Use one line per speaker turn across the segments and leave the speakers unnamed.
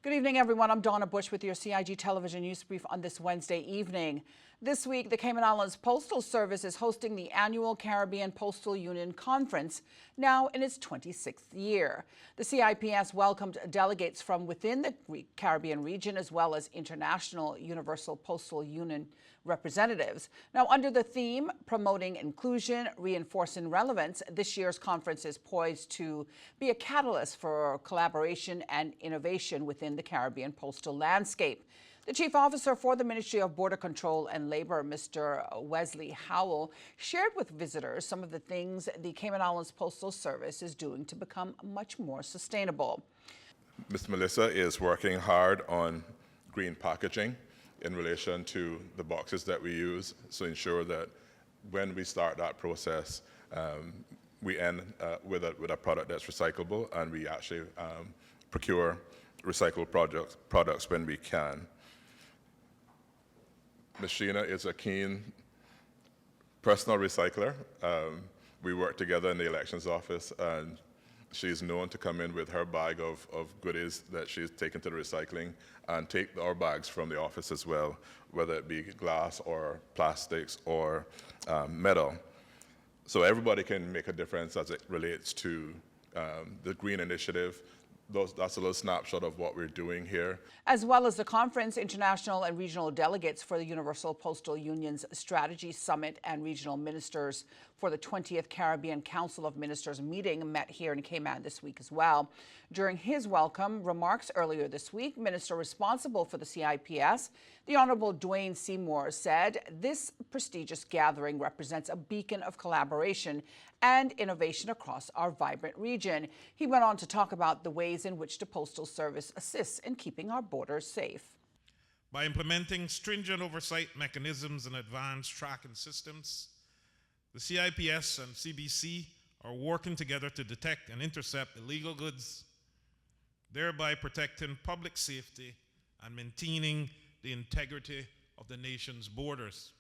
Good evening, everyone. I'm Donna Bush with your CIG television news brief on this Wednesday evening. This week, the Cayman Islands Postal Service is hosting the annual Caribbean Postal Union Conference, now in its 26th year. The CIPS welcomed delegates from within the Caribbean region as well as international Universal Postal Union representatives. Now, under the theme, Promoting Inclusion, Reinforcing Relevance, this year's conference is poised to be a catalyst for collaboration and innovation within the Caribbean postal landscape. The Chief Officer for the Ministry of Border Control and Labor, Mr. Wesley Howell, shared with visitors some of the things the Cayman Islands Postal Service is doing to become much more sustainable.
Ms. Melissa is working hard on green packaging in relation to the boxes that we use, so ensure that when we start that process, we end with a product that's recyclable, and we actually procure recycled products when we can. Ms. Sheena is a keen personal recycler. We work together in the elections office, and she's known to come in with her bag of goodies that she's taken to the recycling and take our bags from the office as well, whether it be glass or plastics or metal. So everybody can make a difference as it relates to the green initiative. That's a little snapshot of what we're doing here.
As well as the conference, international and regional delegates for the Universal Postal Union's Strategy Summit and regional ministers for the 20th Caribbean Council of Ministers meeting met here in Cayman this week as well. During his welcome remarks earlier this week, Minister responsible for the CIPS, the Honorable Dwayne Seymour, said this prestigious gathering represents a beacon of collaboration and innovation across our vibrant region. He went on to talk about the ways in which the Postal Service assists in keeping our borders safe.
By implementing stringent oversight mechanisms and advanced tracking systems, the CIPS and CBC are working together to detect and intercept illegal goods, thereby protecting public safety and maintaining the integrity of the nation's borders.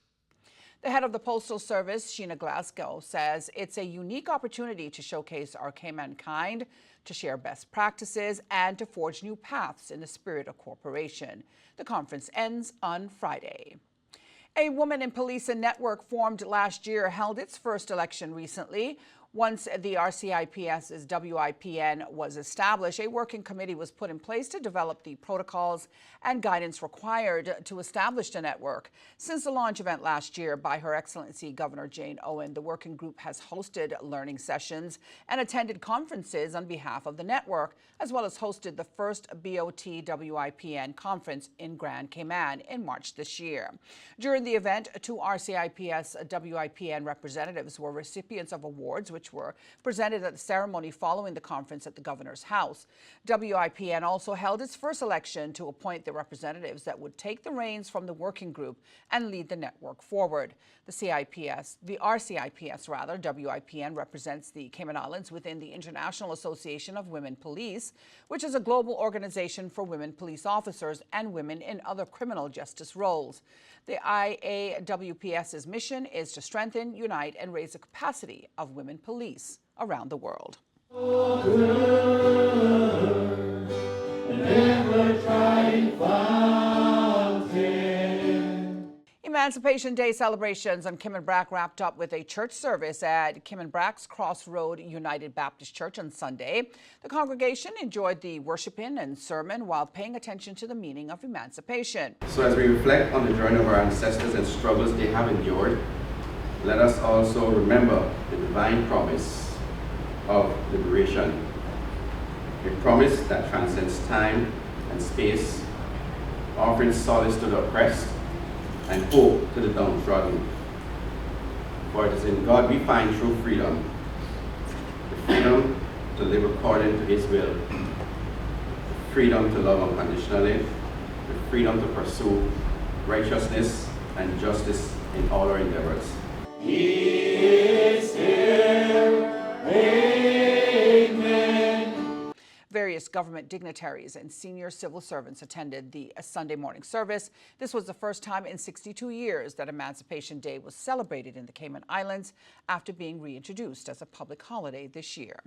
The head of the Postal Service, Sheena Glasgow, says it's a unique opportunity to showcase our Cayman kind, to share best practices, and to forge new paths in the spirit of cooperation. The conference ends on Friday. A Women in Policing network formed last year held its first election recently. Once the RCIPS's WIPN was established, a working committee was put in place to develop the protocols and guidance required to establish the network. Since the launch event last year by Her Excellency Governor Jane Owen, the working group has hosted learning sessions and attended conferences on behalf of the network, as well as hosted the first BOT WIPN conference in Grand Cayman in March this year. During the event, 2 RCIPS WIPN representatives were recipients of awards which were presented at the ceremony following the conference at the Governor's House. WIPN also held its first election to appoint the representatives that would take the reins from the working group and lead the network forward. The RCIPS, WIPN, represents the Cayman Islands within the International Association of Women Police, which is a global organization for women police officers and women in other criminal justice roles. The IAWPS's mission is to strengthen, unite, and raise the capacity of women police around the world. Emancipation Day celebrations on Cayman Brac wrapped up with a church service at Cayman Brac's Crossroad United Baptist Church on Sunday. The congregation enjoyed the worship and sermon while paying attention to the meaning of emancipation.
So as we reflect on the journey of our ancestors and struggles they have endured, let us also remember the divine promise of liberation, a promise that transcends time and space, offering solace to the oppressed and hope to the downtrodden. For it is in God we find true freedom, the freedom to live according to His will, the freedom to love unconditionally, the freedom to pursue righteousness and justice in all our endeavors. He is here. Amen.
Various government dignitaries and senior civil servants attended the Sunday morning service. This was the first time in 62 years that Emancipation Day was celebrated in the Cayman Islands after being reintroduced as a public holiday this year.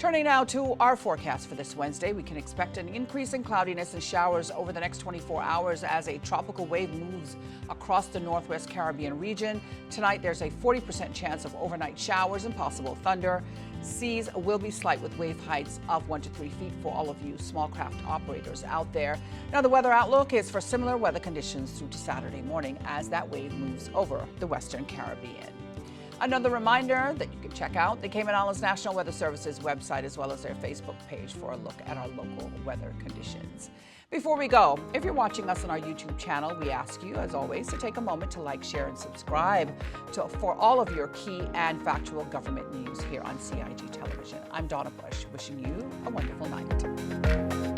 Turning now to our forecast for this Wednesday, we can expect an increase in cloudiness and showers over the next 24 hours as a tropical wave moves across the northwest Caribbean region. Tonight, there's a 40% chance of overnight showers and possible thunder. Seas will be slight with wave heights of 1 to 3 feet for all of you small craft operators out there. Now, the weather outlook is for similar weather conditions through to Saturday morning as that wave moves over the western Caribbean. Another reminder that you can check out the Cayman Islands National Weather Service's website as well as their Facebook page for a look at our local weather conditions. Before we go, if you're watching us on our YouTube channel, we ask you, as always, to take a moment to like, share, and subscribe for all of your key and factual government news here on CIG Television. I'm Donna Bush, wishing you a wonderful night.